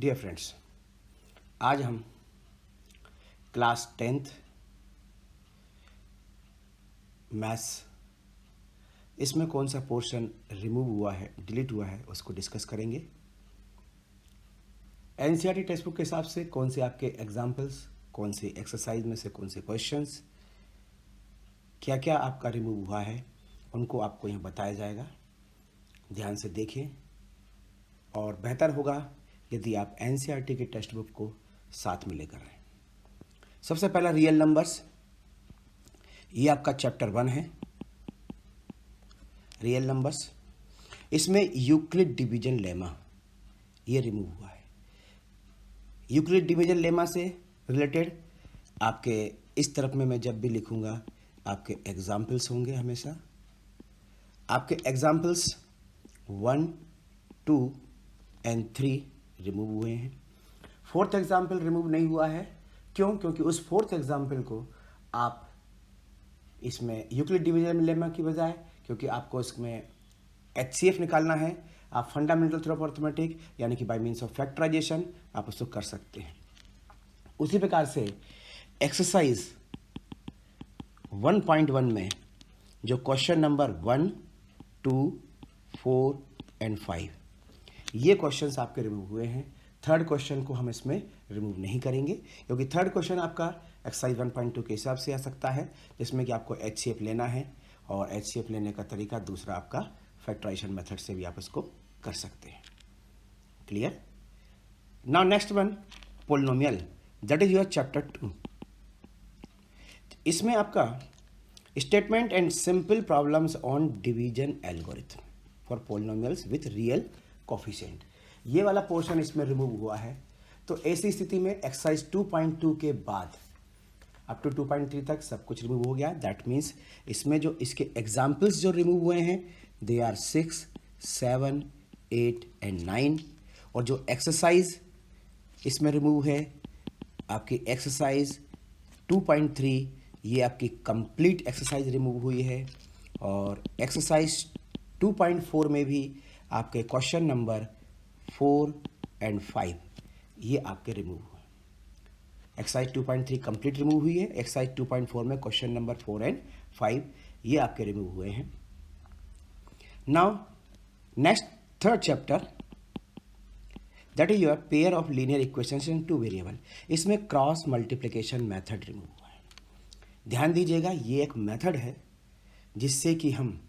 Dear friends, आज हम class 10th maths इसमें कौन सा पोर्शन रिमूव हुआ है, डिलीट हुआ है, उसको डिस्कस करेंगे। एनसीईआरटी टेक्स्ट बुक के हिसाब से कौन से आपके एग्जाम्पल्स, कौन से एक्सरसाइज में से कौन से क्वेश्चंस, क्या क्या आपका रिमूव हुआ है, उनको आपको यहाँ बताया जाएगा। ध्यान से देखें और बेहतर होगा यदि आप एनसीईआरटी के टेक्स्ट बुक को साथ में लेकर आएँ। सबसे पहला रियल नंबर्स, ये आपका चैप्टर 1 है, रियल नंबर्स। इसमें यूक्लिड डिवीजन लेमा ये रिमूव हुआ है। यूक्लिड डिवीजन लेमा से रिलेटेड आपके इस तरफ में मैं जब भी लिखूंगा आपके एग्जाम्पल्स होंगे। हमेशा आपके एग्जाम्पल्स 1, 2 एंड 3 रिमूव हुए हैं। 4th एग्जाम्पल रिमूव नहीं हुआ है। क्यों? क्योंकि उस 4th एग्जाम्पल को आप इसमें यूक्लिड डिवीजन लेमा की बजाय, क्योंकि आपको इसमें HCF निकालना है, आप फंडामेंटल थ्योरम ऑफ अर्थमेटिक यानी कि बाय मीन्स ऑफ फैक्टराइजेशन आप उसको कर सकते हैं। उसी प्रकार से एक्सरसाइज 1.1 में जो क्वेश्चन नंबर 1, 2, 4 एंड 5 ये क्वेश्चंस आपके रिमूव हुए हैं। 3rd क्वेश्चन को हम इसमें रिमूव नहीं करेंगे, क्योंकि 3rd क्वेश्चन आपका एक्सरसाइज 1.2 के हिसाब से आ सकता है, जिसमें कि आपको HCF लेना है और HCF लेने का तरीका दूसरा आपका फैक्टराइजेशन मेथड से भी आप इसको कर सकते हैं। Clear? Now next one, polynomial, that is your chapter 2। इसमें आपका statement and simple problems on division algorithm for polynomials with real coefficient, ये वाला पोर्शन इसमें रिमूव हुआ है। तो ऐसी स्थिति में एक्सरसाइज 2.2 के बाद अप टू 2.3 तक सब कुछ रिमूव हो गया। दैट मीन्स इसमें जो इसके एग्जाम्पल्स जो रिमूव हुए हैं दे आर 6, 7, 8 एंड 9। और जो एक्सरसाइज इसमें रिमूव है आपकी एक्सरसाइज 2.3, ये आपकी कंप्लीट एक्सरसाइज रिमूव हुई है। और एक्सरसाइज 2.4 में भी आपके क्वेश्चन नंबर 4 एंड 5 ये आपके रिमूव हुए। एक्सरसाइज 2.3 कंप्लीट रिमूव हुई है। एक्सरसाइज 2.4 में क्वेश्चन नंबर 4 एंड 5 ये आपके रिमूव हुए हैं। Now next 3rd chapter, that is your pair of linear equations in 2 variable. इसमें क्रॉस मल्टीप्लिकेशन मेथड रिमूव हुआ है। ध्यान दीजिएगा, ये एक मेथड है जिससे कि हम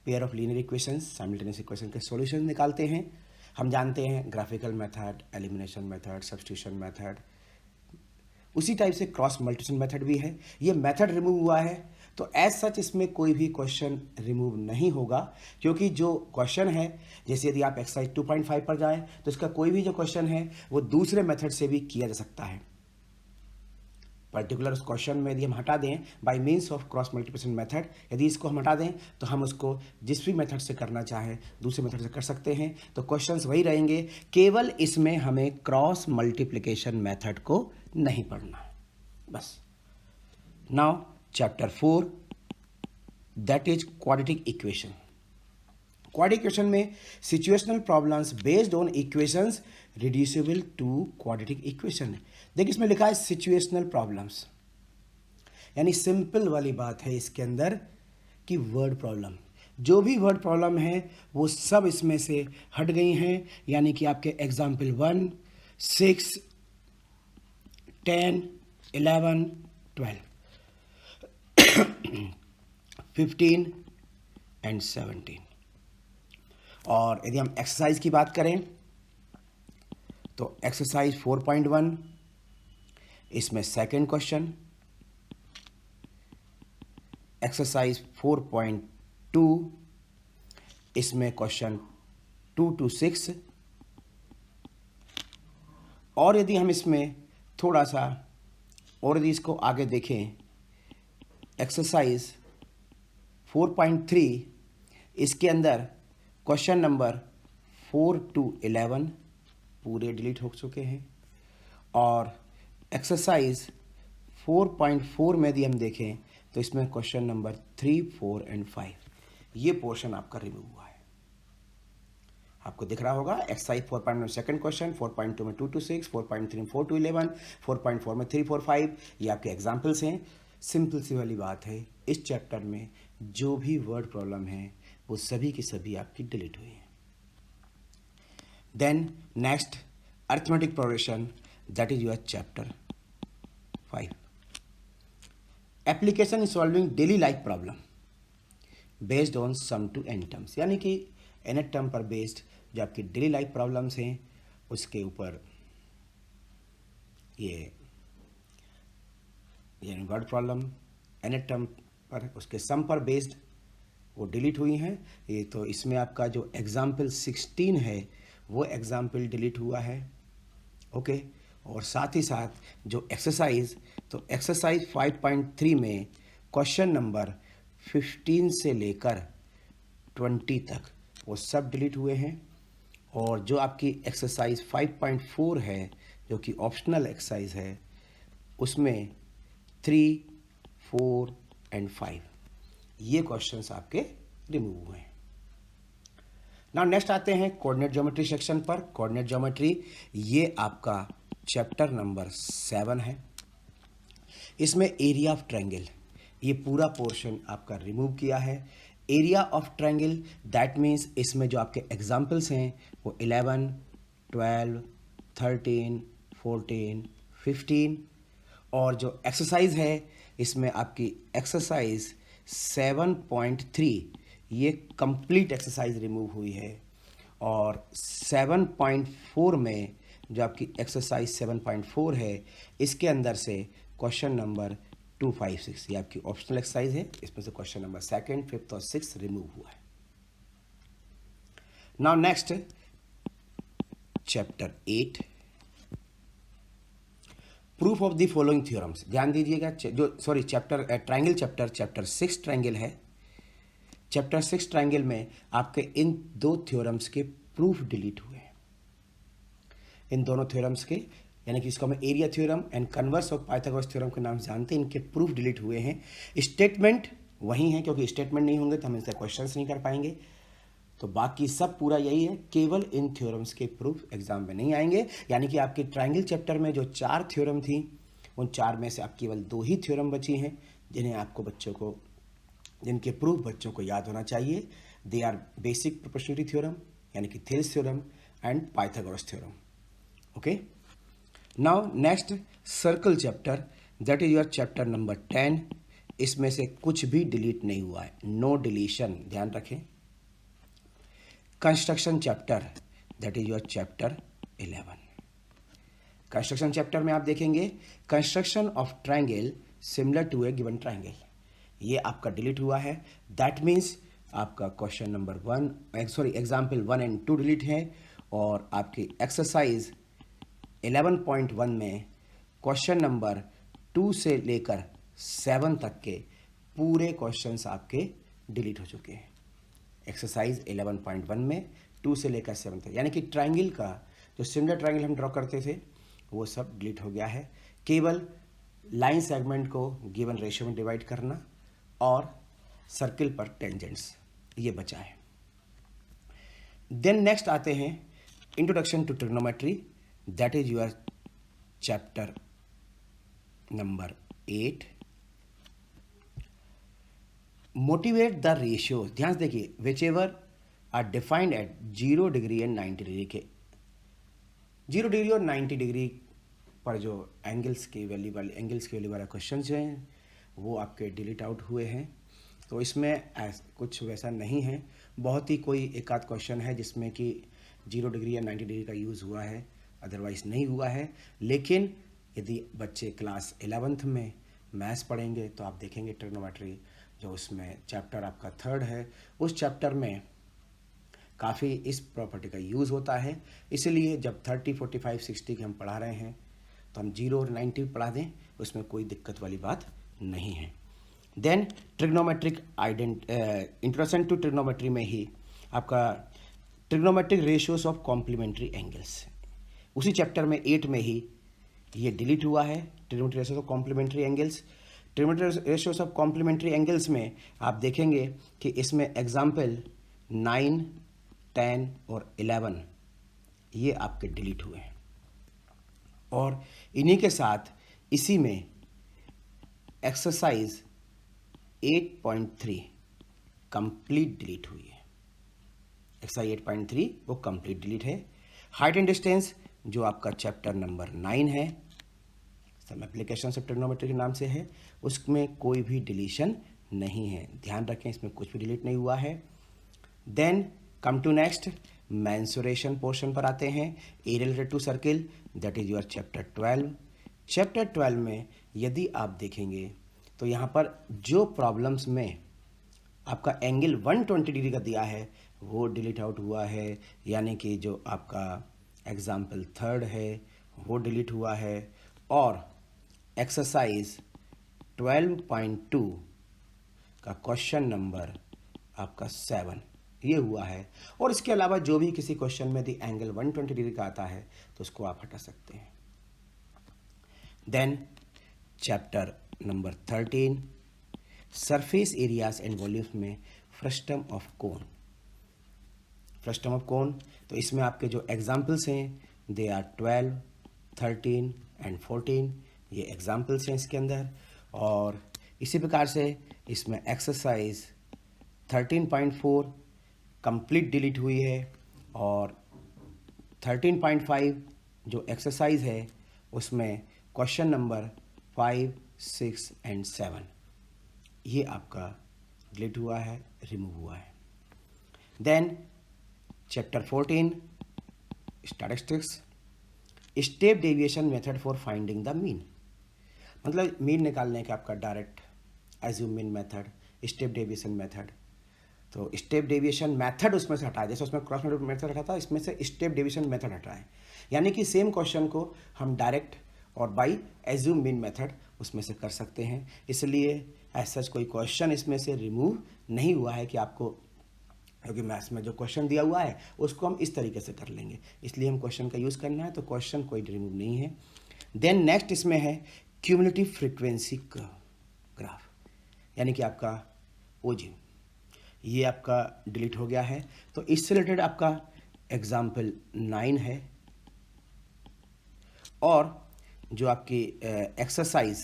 pair of linear equations, simultaneous equation के सॉल्यूशन निकालते हैं। हम जानते हैं graphical method, elimination method, substitution method, उसी टाइप से क्रॉस मल्टीप्लिकेशन मेथड भी है। ये मेथड रिमूव हुआ है, तो एज सच इसमें कोई भी क्वेश्चन रिमूव नहीं होगा, क्योंकि जो क्वेश्चन है, जैसे यदि आप एक्सरसाइज 2.5 पर जाएं तो इसका कोई भी जो क्वेश्चन है वो दूसरे मेथड से भी किया जा सकता है। पर्टिकुलर उस क्वेश्चन में यदि हम हटा दें bye means of cross multiplication method, यदि इसको हम हटा दें तो हम उसको जिस भी मेथड से करना चाहें दूसरे मेथड से कर सकते हैं। तो क्वेश्चंस वही रहेंगे, केवल इसमें हमें क्रॉस मल्टीप्लिकेशन मेथड को नहीं पढ़ना है बस। Now chapter 4, that is quadratic equation. Quadratic equation में situational problems based on equations reducible to quadratic equation है। देखिए इसमें लिखा है सिचुएशनल प्रॉब्लम्स, यानी सिंपल वाली बात है इसके अंदर कि वर्ड प्रॉब्लम, जो भी वर्ड प्रॉब्लम है वो सब इसमें से हट गई हैं। यानी कि आपके एग्जाम्पल 1, 6, 10, 11, 12, 15 एंड 17। और यदि हम एक्सरसाइज की बात करें तो एक्सरसाइज 4.1, इसमें 2nd क्वेश्चन, एक्सरसाइज 4.2 इसमें क्वेश्चन 2 to 6। और यदि हम इसमें थोड़ा सा और यदि इसको आगे देखें, एक्सरसाइज 4.3 इसके अंदर क्वेश्चन नंबर 4 to 11 पूरे डिलीट हो चुके हैं। और एक्सरसाइज 4.4 में यदि हम देखें तो इसमें क्वेश्चन नंबर 3, 4 एंड 5 ये पोर्शन आपका रिमूव हुआ है। आपको दिख रहा होगा एक्सरसाइज 4.1 में सेकंड क्वेश्चन, 4.2 में 2 to 6, 4.3 में 4 to 11, 4.4 में 3, 4, 5, ये आपके एग्जाम्पल्स हैं। सिंपल सी वाली बात है, इस चैप्टर में जो भी वर्ड प्रॉब्लम है वो सभी की सभी आपकी डिलीट हुई है। Then next arithmetic progression, that is your chapter 5। Application in solving daily life problem based on sum to n terms, यानी कि एन टर्म पर बेस्ड जो आपकी डेली लाइफ प्रॉब्लम्स हैं उसके ऊपर ये वर्ड प्रॉब्लम एन टर्म पर उसके सम पर बेस्ड वो डिलीट हुई हैं। ये तो इसमें आपका जो एग्जाम्पल 16 है वो एग्जाम्पल डिलीट हुआ है, ओके। और साथ ही साथ जो एक्सरसाइज, तो एक्सरसाइज 5.3 में क्वेश्चन नंबर 15 से लेकर 20 तक वो सब डिलीट हुए हैं। और जो आपकी एक्सरसाइज 5.4 है जो कि ऑप्शनल एक्सरसाइज है, उसमें 3, 4 एंड 5 ये क्वेश्चंस आपके रिमूव हुए हैं। नाउ नेक्स्ट आते हैं कोऑर्डिनेट ज्योमेट्री सेक्शन पर। कोऑर्डिनेट ज्योमेट्री ये आपका चैप्टर नंबर 7 है। इसमें एरिया ऑफ ट्रायंगल ये पूरा पोर्शन आपका रिमूव किया है। Area of triangle that means इसमें जो आपके एग्जाम्पल्स हैं वो 11, 12, 13, 14, 15 और जो एक्सरसाइज है इसमें आपकी एक्सरसाइज 7.3 ये कंप्लीट एक्सरसाइज रिमूव हुई है। और 7.4 में जो आपकी एक्सरसाइज 7.4 है इसके अंदर से क्वेश्चन नंबर 256 ये आपकी ऑप्शनल एक्सरसाइज है, इसमें से क्वेश्चन नंबर 2nd, 5th और 6th रिमूव हुआ है। Now next chapter 8 proof of the following theorems. ध्यान दीजिएगा, ट्रायंगल चैप्टर 6 ट्रायंगल है। चैप्टर 6 ट्रायंगल में आपके इन 2 थ्योरम्स के प्रूफ डिलीट हुए हैं। इन दोनों थ्योरम्स के, यानी कि इसको हम area theorem and converse of Pythagoras theorem के नाम से जानते हैं, इनके प्रूफ डिलीट हुए हैं। स्टेटमेंट वही है, क्योंकि स्टेटमेंट नहीं होंगे तो हम इनसे क्वेश्चंस नहीं कर पाएंगे। तो बाकी सब पूरा यही है, केवल इन थ्योरम्स के प्रूफ एग्जाम में नहीं आएंगे। यानी कि आपके ट्रायंगल चैप्टर में जो 4 थ्योरम थी उन 4 में से आप केवल 2 ही थ्योरम बची हैं जिनके प्रूफ बच्चों को याद होना चाहिए। They are basic proportionality theorem यानी कि Thales theorem and Pythagoras theorem, okay. Now next circle chapter, that is your chapter number 10। इसमें से कुछ भी डिलीट नहीं हुआ है, नो डिलीशन, ध्यान रखें। Construction chapter, that is your chapter 11। Construction chapter में आप देखेंगे construction of triangle similar to a given triangle, ये आपका डिलीट हुआ है। दैट मीन्स आपका question number example 1 and 2 delete है। और आपकी एक्सरसाइज 11.1 में क्वेश्चन नंबर 2 से लेकर 7 तक के पूरे क्वेश्चंस आपके डिलीट हो चुके हैं। एक्सरसाइज 11.1 में 2 से लेकर 7 तक, यानी कि ट्रायंगल का जो सिमिलर ट्रायंगल हम ड्रॉ करते थे वो सब डिलीट हो गया है। केवल लाइन सेगमेंट को गिवन रेशियो में डिवाइड करना और सर्किल पर टेंजेंट्स ये बचा है। देन नेक्स्ट आते हैं introduction to trigonometry, that is your chapter number 8। Motivate the ratios, ध्यान से देखिए, whichever are defined at 0 degree and 90 degree के 0 डिग्री और 90 डिग्री पर जो एंगल्स के वैल्यू वाले क्वेश्चन हैं वो आपके डिलीट आउट हुए हैं। तो इसमें कुछ वैसा नहीं है, बहुत ही कोई एक आध क्वेश्चन है जिसमें कि 0 डिग्री या 90 डिग्री का यूज़ हुआ है, अदरवाइज नहीं हुआ है। लेकिन यदि बच्चे क्लास 11th में मैथ्स पढ़ेंगे तो आप देखेंगे ट्रिग्नोमेट्री जो उसमें चैप्टर आपका 3rd है, उस चैप्टर में काफ़ी इस प्रॉपर्टी का यूज़ होता है। इसलिए जब 30, 45, 60 के हम पढ़ा रहे हैं तो हम 0 और 90 पढ़ा दें, उसमें कोई दिक्कत वाली बात नहीं है। Then trigonometric introduction to trigonometry में ही आपका trigonometric ratios of complementary angles, उसी चैप्टर में 8 में ही ये डिलीट हुआ है। Trigonometric ratios of complementary angles, trigonometric ratios of complementary angles में आप देखेंगे कि इसमें एग्जाम्पल 9, 10 और 11 ये आपके डिलीट हुए हैं, और इन्हीं के साथ इसी में एक्सरसाइज 8.3 कंप्लीट डिलीट हुई है। एक्सरसाइज 8.3 वो कंप्लीट डिलीट है। हाइट एंड डिस्टेंस जो आपका चैप्टर नंबर 9 है, सम एप्लीकेशन ऑफ ट्रिग्नोमेट्री के नाम से है, उसमें कोई भी डिलीशन नहीं है। ध्यान रखें, इसमें कुछ भी डिलीट नहीं हुआ है। Then come to next mensuration portion पर आते हैं। Area related to circle, that is your chapter 12। Chapter 12 में यदि आप देखेंगे तो यहाँ पर जो प्रॉब्लम्स में आपका एंगल 120 डिग्री का दिया है वो डिलीट आउट हुआ है, यानी कि जो आपका एग्जाम्पल 3 है वो डिलीट हुआ है, और एक्सरसाइज 12.2 का क्वेश्चन नंबर आपका 7 ये हुआ है। और इसके अलावा जो भी किसी क्वेश्चन में यदि एंगल 120 डिग्री का आता है तो उसको आप हटा सकते हैं। Then chapter number 13 surface areas and volumes में frustum of cone. Frustum of cone, तो इसमें आपके जो एग्जाम्पल्स हैं दे आर 12, 13 एंड 14, ये एग्जाम्पल्स हैं इसके अंदर। और इसी प्रकार से इसमें एक्सरसाइज 13.4 कंप्लीट डिलीट हुई है, और 13.5 जो एक्सरसाइज है उसमें क्वेश्चन नंबर 5, 6 एंड 7 ये आपका डिलीट हुआ है, रिमूव हुआ है। Then chapter 14 statistics, step deviation method for finding the mean, मतलब मीन निकालने का आपका direct assume mean method, step deviation method. तो स्टेप डेविएशन मेथड उसमें से हटाए, जैसे उसमें क्रॉस मेथड हटा था, इसमें से स्टेप डेविएशन मेथड हटाए, यानी कि सेम क्वेश्चन को हम डायरेक्ट और बाई एज्यूम मीन मेथड उसमें से कर सकते हैं। इसलिए ऐसा कोई क्वेश्चन इसमें से रिमूव नहीं हुआ है कि आपको, क्योंकि मैथ्स में जो क्वेश्चन दिया हुआ है उसको हम इस तरीके से कर लेंगे, इसलिए हम क्वेश्चन का यूज़ करना है, तो क्वेश्चन कोई रिमूव नहीं है। देन नेक्स्ट इसमें है क्यूमुलेटिव फ्रीक्वेंसी ग्राफ, यानी कि आपका ओजी, ये आपका डिलीट हो गया है। तो इससे रिलेटेड आपका एग्जाम्पल 9 है, और जो आपकी एक्सरसाइज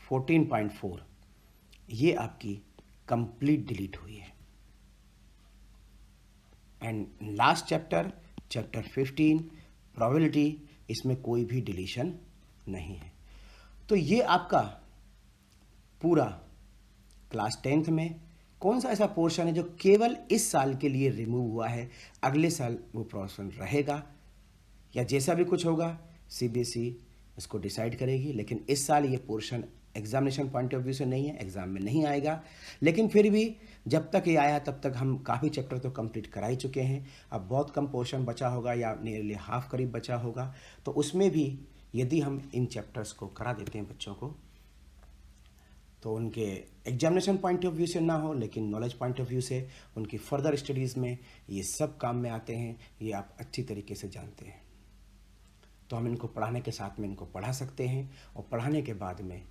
14.4 ये आपकी कंप्लीट डिलीट हुई है। एंड लास्ट चैप्टर 15 प्रोबेबिलिटी, इसमें कोई भी डिलीशन नहीं है। तो ये आपका पूरा क्लास 10th में कौन सा ऐसा पोर्शन है जो केवल इस साल के लिए रिमूव हुआ है, अगले साल वो पोर्शन रहेगा, या जैसा भी कुछ होगा सीबीएसई इसको डिसाइड करेगी, लेकिन इस साल ये portion examination point of view से नहीं है, एग्जाम में नहीं आएगा। लेकिन फिर भी जब तक ये आया तब तक हम काफ़ी चैप्टर तो कंप्लीट करा ही चुके हैं, अब बहुत कम पोर्शन बचा होगा या नियरली हाफ करीब बचा होगा, तो उसमें भी यदि हम इन चैप्टर्स को करा देते हैं बच्चों को, तो उनके एग्जामिनेशन पॉइंट ऑफ व्यू से ना हो लेकिन नॉलेज पॉइंट ऑफ व्यू से उनकी फर्दर स्टडीज़ में ये सब काम में आते हैं, ये आप अच्छी तरीके से जानते हैं। तो हम इनको पढ़ाने के साथ में इनको पढ़ा सकते हैं, और पढ़ाने के बाद में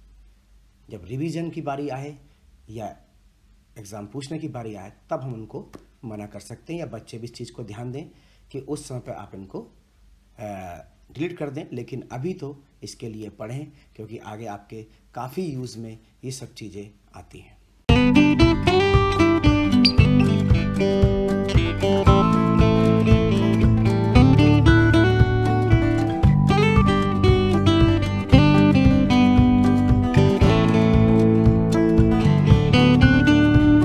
जब रिवीजन की बारी आए या एग्ज़ाम पूछने की बारी आए तब हम उनको मना कर सकते हैं, या बच्चे भी इस चीज़ को ध्यान दें कि उस समय पर आप इनको डिलीट कर दें। लेकिन अभी तो इसके लिए पढ़ें, क्योंकि आगे आपके काफ़ी यूज़ में ये सब चीज़ें आती हैं।